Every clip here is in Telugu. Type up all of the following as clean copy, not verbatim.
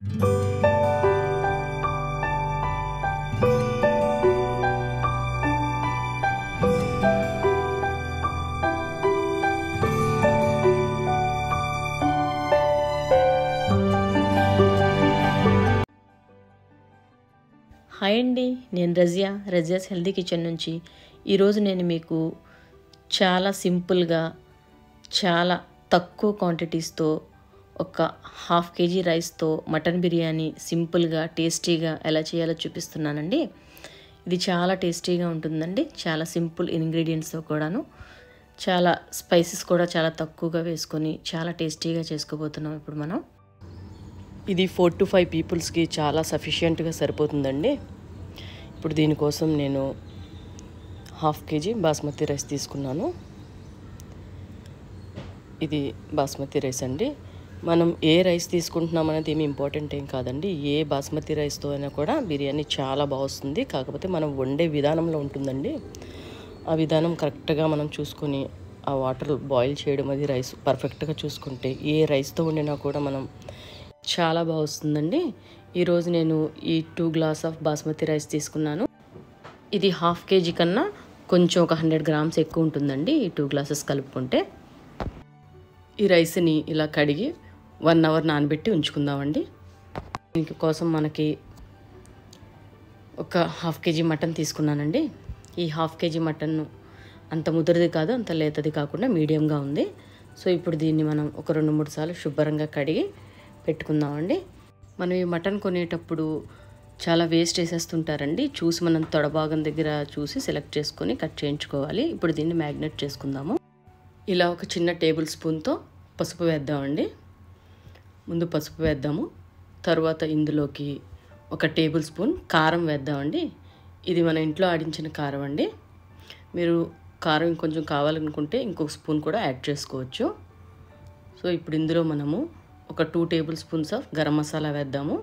హాయ్ అండి, నేను రజియాస్ హెల్దీ కిచెన్ నుంచి ఈరోజు నేను మీకు చాలా సింపుల్గా చాలా తక్కువ క్వాంటిటీస్తో ఒక 1/2 kg రైస్తో మటన్ బిర్యానీ సింపుల్గా టేస్టీగా ఎలా చేయాలో చూపిస్తున్నానండి. ఇది చాలా టేస్టీగా ఉంటుందండి. చాలా సింపుల్ ఇంగ్రీడియంట్స్తో కూడాను, చాలా స్పైసెస్ కూడా చాలా తక్కువగా వేసుకొని చాలా టేస్టీగా చేసుకోబోతున్నాం ఇప్పుడు మనం. ఇది 4 to 5 పీపుల్స్కి చాలా సఫిషియెంట్గా సరిపోతుందండి. ఇప్పుడు దీనికోసం నేను 1/2 kg బాస్మతి రైస్ తీసుకున్నాను. ఇది బాస్మతి రైస్ అండి. మనం ఏ రైస్ తీసుకుంటున్నాం అనేది ఏమి ఇంపార్టెంట్ ఏం కాదండి. ఏ బాస్మతి రైస్తో అయినా కూడా బిర్యానీ చాలా బాగా వస్తుంది. కాకపోతే మనం వండే విధానంలో ఉంటుందండి. ఆ విధానం కరెక్ట్గా మనం చూసుకొని ఆ వాటర్ బాయిల్ చేయడం, అది రైస్ పర్ఫెక్ట్గా చూసుకుంటే ఏ రైస్తో వండినా కూడా మనం చాలా బాగా వస్తుందండి. ఈరోజు నేను ఈ 2 గ్లాస్ ఆఫ్ బాస్మతి రైస్ తీసుకున్నాను. ఇది 1/2 kg కన్నా కొంచెం ఒక 100 grams ఎక్కువ ఉంటుందండి ఈ 2 glasses కలుపుకుంటే. ఈ రైస్ని ఇలా కడిగి 1 hour నానబెట్టి ఉంచుకుందామండి. దీని కోసం మనకి ఒక 1/2 kg మటన్ తీసుకున్నానండి. ఈ 1/2 kg మటన్ అంత ముదురుది కాదు, అంత లేతది కాకుండా మీడియంగా ఉంది. సో ఇప్పుడు దీన్ని మనం ఒక 2-3 సార్లు శుభ్రంగా కడిగి పెట్టుకుందామండి. మనం ఈ మటన్ కొనేటప్పుడు చాలా వేస్ట్ చేసేస్తుంటారండి. చూసి మనం తొడభాగం దగ్గర చూసి సెలెక్ట్ చేసుకొని కట్ చేయించుకోవాలి. ఇప్పుడు దీన్ని మ్యాగ్నేట్ చేసుకుందాము. ఇలా ఒక చిన్న టేబుల్ స్పూన్తో పసుపు వేద్దామండి. ముందు పసుపు వేద్దాము. తర్వాత ఇందులోకి ఒక టేబుల్ స్పూన్ కారం వేద్దామండి. ఇది మన ఇంట్లో ఆడించిన కారం అండి. మీరు కారం ఇంకొంచెం కావాలనుకుంటే ఇంకొక స్పూన్ కూడా యాడ్ చేసుకోవచ్చు. సో ఇప్పుడు ఇందులో మనము ఒక 2 table spoons of garam masala వేద్దాము.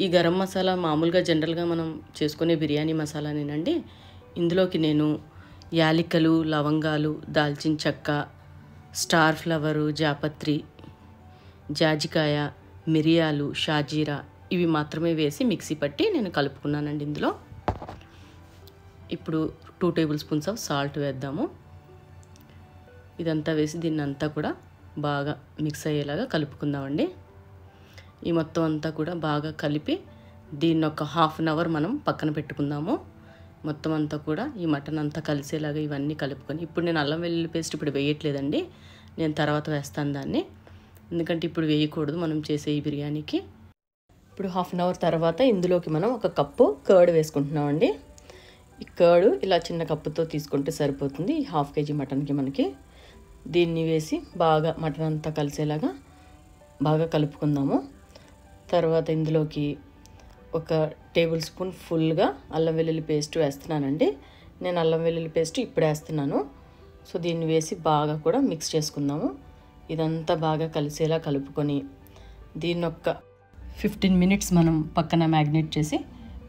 ఈ గరం మసాలా మామూలుగా జనరల్గా మనం చేసుకునే బిర్యానీ మసాలానేనండి. ఇందులోకి నేను యాలకులు, లవంగాలు, దాల్చిన చెక్క, స్టార్ ఫ్లవరు, జాపత్రి, జాజికాయ, మిరియాలు, షాజీరా ఇవి మాత్రమే వేసి మిక్సీ పట్టి నేను కలుపుకున్నానండి. ఇందులో ఇప్పుడు 2 టేబుల్ స్పూన్స్ ఆఫ్ సాల్ట్ వేద్దాము. ఇదంతా వేసి దీన్ని అంతా కూడా బాగా మిక్స్ అయ్యేలాగా కలుపుకుందామండి. ఈ మొత్తం అంతా కూడా బాగా కలిపి దీన్ని ఒక 1/2 hour మనం పక్కన పెట్టుకుందాము. మొత్తం అంతా కూడా ఈ మటన్ అంతా కలిసేలాగా ఇవన్నీ కలుపుకొని, ఇప్పుడు నేను అల్లం వెల్లుల్లి పేస్ట్ ఇప్పుడు వేయట్లేదండి. నేను తర్వాత వేస్తాను దాన్ని, ఎందుకంటే ఇప్పుడు వేయకూడదు మనం చేసే ఈ బిర్యానీకి. ఇప్పుడు 1/2 hour తర్వాత ఇందులోకి మనం ఒక కప్పు కర్డ్ వేసుకుంటున్నామండి. ఈ కర్డ్ ఇలా చిన్న కప్పుతో తీసుకుంటే సరిపోతుంది ఈ 1/2 kg మటన్కి మనకి. దీన్ని వేసి బాగా మటన్ అంతా కలిసేలాగా బాగా కలుపుకుందాము. తర్వాత ఇందులోకి ఒక టేబుల్ స్పూన్ ఫుల్గా అల్లం వెల్లుల్లి పేస్ట్ వేస్తున్నానండి. నేను అల్లం వెల్లుల్లి పేస్ట్ ఇప్పుడు వేస్తున్నాను. సో దీన్ని వేసి బాగా కూడా మిక్స్ చేసుకుందాము. ఇదంతా బాగా కలిసేలా కలుపుకొని దీన్ని ఒక 15 minutes మనం పక్కన మ్యాగ్నేట్ చేసి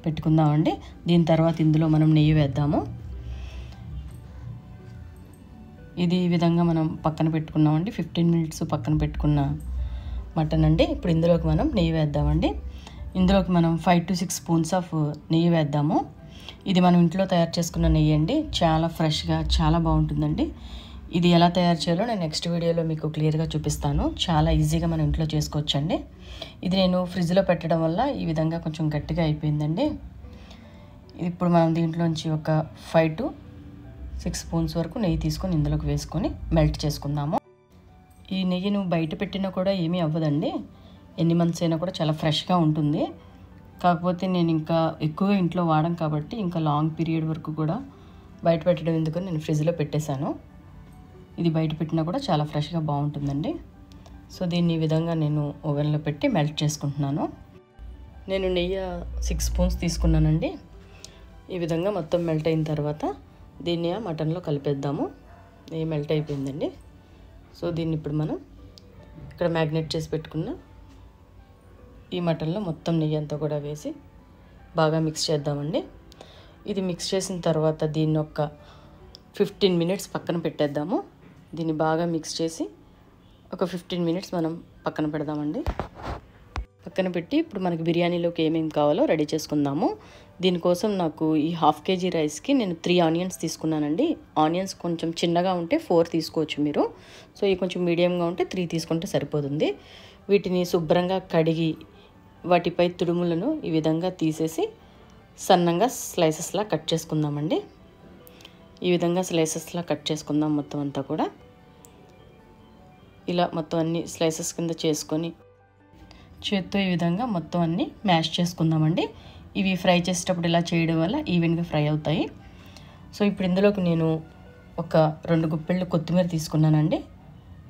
పెట్టుకుందామండి. దీని తర్వాత ఇందులో మనం నెయ్యి వేద్దాము. ఇది ఈ విధంగా మనం పక్కన పెట్టుకున్నామండి. 15 minutes పక్కన పెట్టుకున్న మటన్ అండి. ఇప్పుడు ఇందులోకి మనం నెయ్యి వేద్దామండి. ఇందులోకి మనం 5 to 6 spoons ఆఫ్ నెయ్యి వేద్దాము. ఇది మనం ఇంట్లో తయారు చేసుకున్న నెయ్యి అండి. చాలా ఫ్రెష్గా చాలా బాగుంటుందండి. ఇది ఎలా తయారు చేయాలో నేను నెక్స్ట్ వీడియోలో మీకు క్లియర్గా చూపిస్తాను. చాలా ఈజీగా మనం ఇంట్లో చేసుకోవచ్చండి. ఇది నేను ఫ్రిడ్జ్లో పెట్టడం వల్ల ఈ విధంగా కొంచెం గట్టిగా అయిపోయిందండి. ఇప్పుడు మనం దీంట్లోంచి ఒక 5 to 6 spoons వరకు నెయ్యి తీసుకొని ఇందులోకి వేసుకొని మెల్ట్ చేసుకుందాము. ఈ నెయ్యి నువ్వు బయట పెట్టినా కూడా ఏమీ అవ్వదండి. ఎన్ని మంత్స్ అయినా కూడా చాలా ఫ్రెష్గా ఉంటుంది. కాకపోతే నేను ఇంకా ఎక్కువగా ఇంట్లో వాడడం కాబట్టి ఇంకా లాంగ్ పీరియడ్ వరకు కూడా బయట పెట్టడం ఎందుకని నేను ఫ్రిడ్జ్లో పెట్టేశాను. ఇది బయట పెట్టినా కూడా చాలా ఫ్రెష్గా బాగుంటుందండి. సో దీన్ని ఈ విధంగా నేను ఓవెన్లో పెట్టి మెల్ట్ చేసుకుంటున్నాను. నేను నెయ్యి 6 spoons తీసుకున్నానండి. ఈ విధంగా మొత్తం మెల్ట్ అయిన తర్వాత దీన్ని ఆ మటన్లో కలిపేద్దాము. నెయ్యి మెల్ట్ అయిపోయిందండి. సో దీన్ని ఇప్పుడు మనం ఇక్కడ మ్యాగ్నేట్ చేసి పెట్టుకున్న ఈ మటన్లో మొత్తం నెయ్యి అంతా కూడా వేసి బాగా మిక్స్ చేద్దామండి. ఇది మిక్స్ చేసిన తర్వాత దీన్ని ఒక 15 minutes పక్కన పెట్టేద్దాము. దీన్ని బాగా మిక్స్ చేసి ఒక 15 minutes మనం పక్కన పెడదామండి. పక్కన పెట్టి ఇప్పుడు మనకి బిర్యానీలోకి ఏమేమి కావాలో రెడీ చేసుకుందాము. దీనికోసం నాకు ఈ 1/2 kg రైస్కి నేను 3 ఆనియన్స్ తీసుకున్నానండి. ఆనియన్స్ కొంచెం చిన్నగా ఉంటే 4 తీసుకోవచ్చు మీరు. సో ఈ కొంచెం మీడియంగా ఉంటే 3 తీసుకుంటే సరిపోతుంది. వీటిని శుభ్రంగా కడిగి వాటిపై తుడుములను ఈ విధంగా తీసేసి సన్నంగా స్లైసెస్లా కట్ చేసుకుందామండి. ఈ విధంగా స్లైసెస్లా కట్ చేసుకుందాం మొత్తం అంతా కూడా. ఇలా మొత్తం అన్ని స్లైసెస్ కింద చేసుకొని చేత్తో ఈ విధంగా మొత్తం అన్ని మ్యాష్ చేసుకుందామండి. ఇవి ఫ్రై చేసేటప్పుడు ఇలా చేయడం వల్ల ఈవెన్గా ఫ్రై అవుతాయి. సో ఇప్పుడు ఇందులోకి నేను ఒక 2 గుప్పెళ్ళు కొత్తిమీర తీసుకున్నానండి.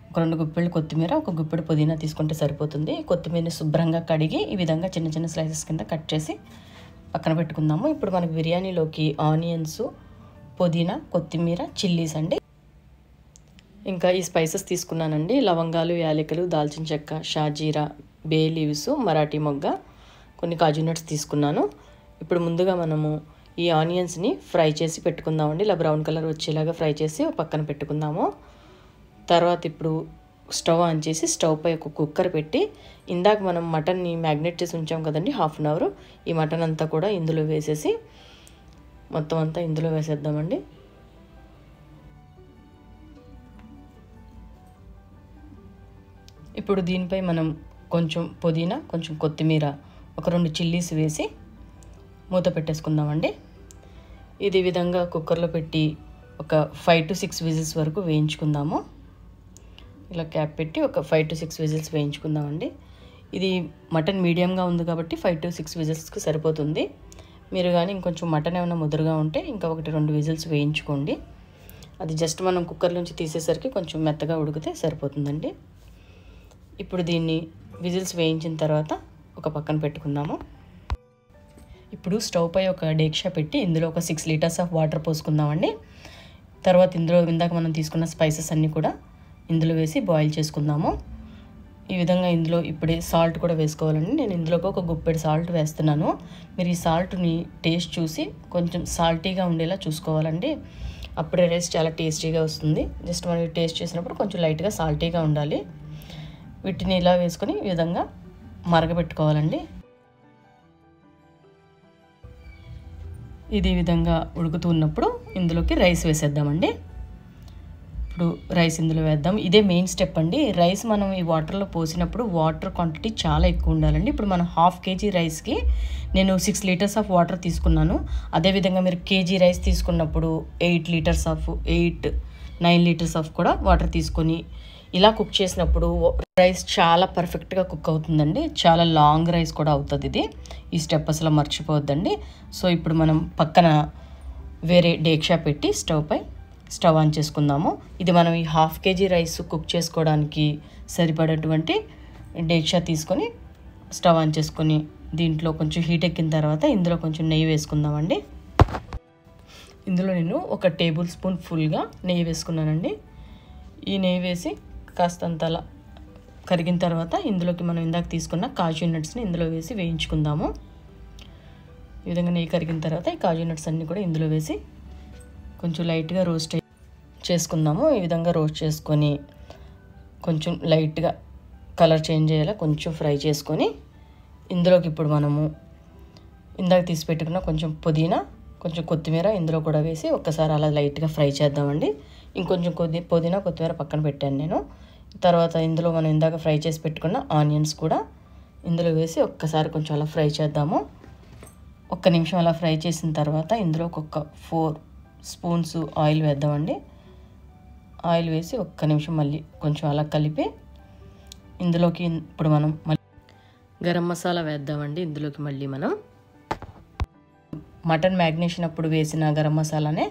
ఒక 2 గుప్పెళ్ళు కొత్తిమీర, ఒక గుప్పెడు పుదీనా తీసుకుంటే సరిపోతుంది. కొత్తిమీరని శుభ్రంగా కడిగి ఈ విధంగా చిన్న చిన్న స్లైసెస్ కింద కట్ చేసి పక్కన పెట్టుకుందాము. ఇప్పుడు మనకి బిర్యానీలోకి ఆనియన్స్, పుదీనా, కొత్తిమీర, చిల్లీస్ అండి. ఇంకా ఈ స్పైసెస్ తీసుకున్నానండి. లవంగాలు, యాలకులు, దాల్చిన చెక్క, షాజీరా, బే లీవ్స్, మరాఠీ మొగ్గ, కొన్ని కాజు నట్స్ తీసుకున్నాను. ఇప్పుడు ముందుగా మనము ఈ ఆనియన్స్ని ఫ్రై చేసి పెట్టుకుందామండి. ఇలా బ్రౌన్ కలర్ వచ్చేలాగా ఫ్రై చేసి పక్కన పెట్టుకుందాము. తర్వాత ఇప్పుడు స్టవ్ ఆన్ చేసి స్టవ్ పై ఒక కుక్కర్ పెట్టి ఇందాక మనం మటన్ని మ్యాగ్నేట్ చేసి ఉంచాం కదండి 1/2 an hour, ఈ మటన్ అంతా కూడా ఇందులో వేసేసి మొత్తం అంతా ఇందులో వేసేద్దామండి. ఇప్పుడు దీనిపై మనం కొంచెం పుదీనా, కొంచెం కొత్తిమీర, ఒక 2 చిల్లీస్ వేసి మూత పెట్టేసుకుందామండి. ఇది విధంగా కుక్కర్లో పెట్టి ఒక 5 to 6 విజిల్స్ వరకు వేయించుకుందాము. ఇలా క్యాప్ పెట్టి ఒక 5 to 6 విజిల్స్ వేయించుకుందామండి. ఇది మటన్ మీడియంగా ఉంది కాబట్టి 5 to 6 విజిల్స్కి సరిపోతుంది. మీరు కానీ ఇంకొంచెం మటన్ ఏమైనా ముదురుగా ఉంటే ఇంకా 1-2 విజిల్స్ వేయించుకోండి. అది జస్ట్ మనం కుక్కర్ నుంచి తీసేసరికి కొంచెం మెత్తగా ఉడికితే సరిపోతుందండి. ఇప్పుడు దీన్ని విజిల్స్ వేయించిన తర్వాత ఒక పక్కన పెట్టుకుందాము. ఇప్పుడు స్టవ్ పై ఒక డేక్షా పెట్టి ఇందులో ఒక 6 liters ఆఫ్ వాటర్ పోసుకుందామండి. తర్వాత ఇందులో ఇందాక మనం తీసుకున్న స్పైసెస్ అన్నీ కూడా ఇందులో వేసి బాయిల్ చేసుకుందాము. ఈ విధంగా ఇందులో ఇప్పుడే సాల్ట్ కూడా వేసుకోవాలండి. నేను ఇందులోకి ఒక గుప్పెడు సాల్ట్ వేస్తున్నాను. మీరు ఈ సాల్ట్ని టేస్ట్ చూసి కొంచెం సాల్టీగా ఉండేలా చూసుకోవాలండి. అప్పుడే రైస్ చాలా టేస్టీగా వస్తుంది. జస్ట్ మనం టేస్ట్ చేసినప్పుడు కొంచెం లైట్గా సాల్టీగా ఉండాలి. వీటిని ఇలా వేసుకొని ఈ విధంగా మరగబెట్టుకోవాలండి. ఇది ఈ విధంగా ఉడుకుతూ ఉన్నప్పుడు ఇందులోకి రైస్ వేసేద్దామండి. ఇప్పుడు రైస్ ఇందులో వేద్దాం. ఇదే మెయిన్ స్టెప్ అండి. రైస్ మనం ఈ వాటర్లో పోసినప్పుడు వాటర్ క్వాంటిటీ చాలా ఎక్కువ ఉండాలండి. ఇప్పుడు మనం 1/2 kg రైస్కి నేను 6 liters ఆఫ్ వాటర్ తీసుకున్నాను. అదేవిధంగా మీరు కేజీ రైస్ తీసుకున్నప్పుడు 9 liters ఆఫ్ కూడా వాటర్ తీసుకొని ఇలా కుక్ చేసినప్పుడు రైస్ చాలా పర్ఫెక్ట్గా కుక్ అవుతుందండి. చాలా లాంగ్ రైస్ కూడా అవుతుంది ఇది. ఈ స్టెప్ అసలు మర్చిపోవద్దండి. సో ఇప్పుడు మనం పక్కన వేరే డేక్షా పెట్టి స్టవ్ ఆన్ చేసుకుందాము. ఇది మనం ఈ 1/2 kg రైస్ కుక్ చేసుకోవడానికి సరిపడేటువంటి డేక్షా తీసుకొని స్టవ్ ఆన్ చేసుకొని దీంట్లో కొంచెం హీట్ ఎక్కిన తర్వాత ఇందులో కొంచెం నెయ్యి వేసుకుందామండి. ఇందులో నేను 1 tablespoon ఫుల్గా నెయ్యి వేసుకున్నానండి. ఈ నెయ్యి వేసి కాస్తంత అలా కరిగిన తర్వాత ఇందులోకి మనం ఇందాక తీసుకున్న కాజు నట్స్ని ఇందులో వేసి వేయించుకుందాము. ఈ విధంగా నెయ్యి కరిగిన తర్వాత ఈ కాజు నట్స్ అన్నీ కూడా ఇందులో వేసి కొంచెం లైట్గా రోస్ట్ చేసుకుందాము. ఈ విధంగా రోస్ట్ చేసుకొని కొంచెం లైట్గా కలర్ చేంజ్ అయ్యేలా కొంచెం ఫ్రై చేసుకొని ఇందులోకి ఇప్పుడు మనము ఇందాక తీసి పెట్టుకున్న కొంచెం పుదీనా, కొంచెం కొత్తిమీర ఇందులో కూడా వేసి ఒక్కసారి అలా లైట్గా ఫ్రై చేద్దామండి. ఇంకొంచెం పుదీనా, కొత్తిమీర పక్కన పెట్టాను నేను. తర్వాత ఇందులో మనం ఇందాక ఫ్రై చేసి పెట్టుకున్న ఆనియన్స్ కూడా ఇందులో వేసి ఒక్కసారి కొంచెం అలా ఫ్రై చేద్దాము. 1 నిమిషం అలా ఫ్రై చేసిన తర్వాత ఇందులో ఒక 4 స్పూన్స్ ఆయిల్ వేద్దామండి. ఆయిల్ వేసి 1 నిమిషం మళ్ళీ కొంచెం అలా కలిపి ఇందులోకి ఇప్పుడు మనం మళ్ళీ గరం మసాలా వేద్దామండి. ఇందులోకి మళ్ళీ మనం మటన్ మ్యాగ్నేషన్ అప్పుడు వేసిన గరం మసాలానే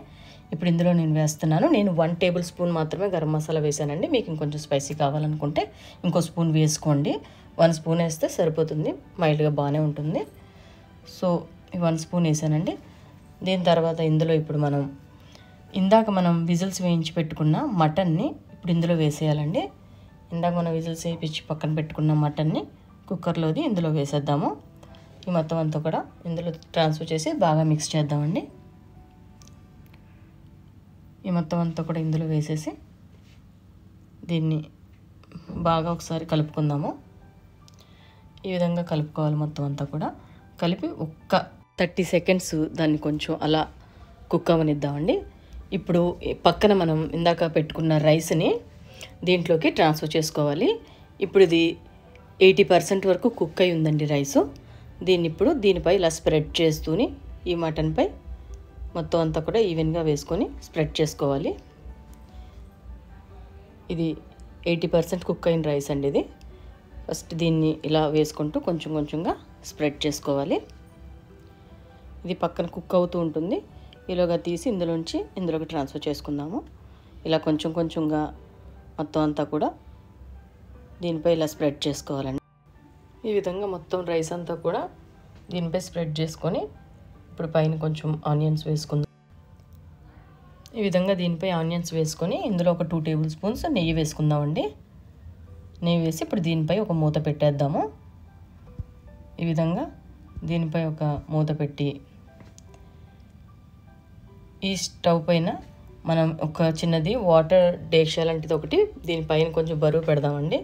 ఇప్పుడు ఇందులో నేను వేస్తున్నాను. నేను 1 tablespoon మాత్రమే గరం మసాలా వేసానండి. మీకు ఇంకొంచెం స్పైసీ కావాలనుకుంటే ఇంకో స్పూన్ వేసుకోండి. 1 స్పూన్ వేస్తే సరిపోతుంది, మైల్డ్గా బాగానే ఉంటుంది. సో 1 స్పూన్ వేసానండి. దీని తర్వాత ఇందులో ఇప్పుడు మనం ఇందాక మనం విజిల్స్ వేయించి పెట్టుకున్న మటన్ని ఇప్పుడు ఇందులో వేసేయాలండి. ఇందాక మనం విజిల్స్ వేయించి పక్కన పెట్టుకున్న మటన్ని కుక్కర్లోది ఇందులో వేసేద్దాము. ఈ మొత్తం అంతా కూడా ఇందులో ట్రాన్స్ఫర్ చేసి బాగా మిక్స్ చేద్దామండి. ఈ మొత్తం అంతా కూడా ఇందులో వేసేసి దీన్ని బాగా ఒకసారి కలుపుకుందాము. ఈ విధంగా కలుపుకోవాలి మొత్తం అంతా కూడా. కలిపి ఒక్క 30 సెకండ్స్ దాన్ని కొంచెం అలా కుక్ అవనిద్దామండి. ఇప్పుడు పక్కన మనం ఇందాక పెట్టుకున్న రైస్ని దీంట్లోకి ట్రాన్స్ఫర్ చేసుకోవాలి. ఇప్పుడు ఇది 80% వరకు కుక్ అయి ఉందండి రైసు. దీన్ని ఇప్పుడు దీనిపై ఇలా స్ప్రెడ్ చేస్తూని ఈ మటన్పై మొత్తం అంతా కూడా ఈవెన్గా వేసుకొని స్ప్రెడ్ చేసుకోవాలి. ఇది 80% కుక్ అయిన రైస్ అండి ఇది. ఫస్ట్ దీన్ని ఇలా వేసుకుంటూ కొంచెం కొంచెంగా స్ప్రెడ్ చేసుకోవాలి. ఇది పక్కన కుక్ అవుతూ ఉంటుంది. ఇలాగా తీసి ఇందులోకి ట్రాన్స్ఫర్ చేసుకుందాము. ఇలా కొంచెం కొంచెంగా మొత్తం అంతా కూడా దీనిపై ఇలా స్ప్రెడ్ చేసుకోవాలండి. ఈ విధంగా మొత్తం రైస్ అంతా కూడా దీనిపై స్ప్రెడ్ చేసుకొని ఇప్పుడు పైన కొంచెం ఆనియన్స్ వేసుకుందాం. ఈ విధంగా దీనిపై ఆనియన్స్ వేసుకొని ఇందులో ఒక 2 టేబుల్ స్పూన్స్ నెయ్యి వేసుకుందామండి. నెయ్యి వేసి ఇప్పుడు దీనిపై ఒక మూత పెట్టేద్దాము. ఈ విధంగా దీనిపై ఒక మూత పెట్టి ఈ స్టవ్ పైన మనం ఒక చిన్నది వాటర్ డేక్షా లాంటిది ఒకటి దీనిపైన కొంచెం బరువు పెడదామండి.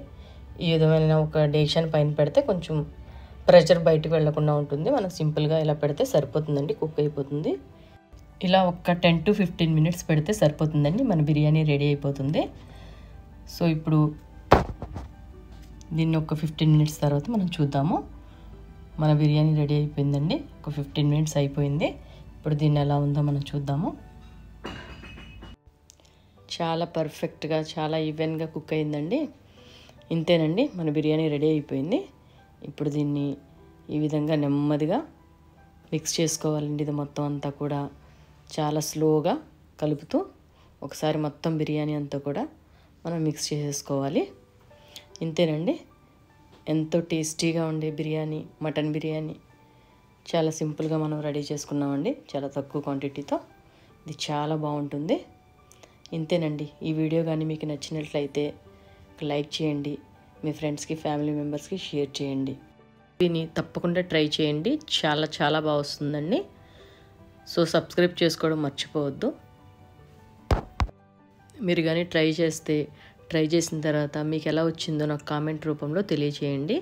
ఈ విధమైన ఒక డేక్షాని పైన పెడితే కొంచెం ప్రెషర్ బయటకు వెళ్లకుండా ఉంటుంది. మనం సింపుల్గా ఇలా పెడితే సరిపోతుందండి, కుక్ అయిపోతుంది. ఇలా ఒక 10 to 15 మినిట్స్ పెడితే సరిపోతుందండి, మన బిర్యానీ రెడీ అయిపోతుంది. సో ఇప్పుడు దీన్ని ఒక 15 మినిట్స్ తర్వాత మనం చూద్దాము. మన బిర్యానీ రెడీ అయిపోయిందండి. ఒక 15 మినిట్స్ అయిపోయింది. ఇప్పుడు దీన్ని ఎలా ఉందో మనం చూద్దాము. చాలా పర్ఫెక్ట్గా చాలా ఈవెన్గా కుక్ అయిందండి. ఇంతేనండి, మన బిర్యానీ రెడీ అయిపోయింది. ఇప్పుడు దీన్ని ఈ విధంగా నెమ్మదిగా మిక్స్ చేసుకోవాలండి. ఇది మొత్తం అంతా కూడా చాలా స్లోగా కలుపుతూ ఒకసారి మొత్తం బిర్యానీ అంతా కూడా మనం మిక్స్ చేసేసుకోవాలి. ఇంతేనండి, ఎంతో టేస్టీగా ఉండే బిర్యానీ, మటన్ బిర్యానీ చాలా సింపుల్గా మనం రెడీ చేసుకున్నామండి, చాలా తక్కువ క్వాంటిటీతో. ఇది చాలా బాగుంటుంది. ఇంతేనండి, ఈ వీడియో కానీ మీకు నచ్చినట్లయితే లైక్ చేయండి, మీ ఫ్రెండ్స్కి ఫ్యామిలీ మెంబర్స్కి షేర్ చేయండి. దీన్ని తప్పకుండా ట్రై చేయండి, చాలా చాలా బాగా వస్తుందండి. సో సబ్స్క్రైబ్ చేసుకోవడం మర్చిపోవద్దు. మీరు కానీ ట్రై చేసిన తర్వాత మీకు ఎలా వచ్చిందో నాకు కామెంట్ రూపంలో తెలియచేయండి.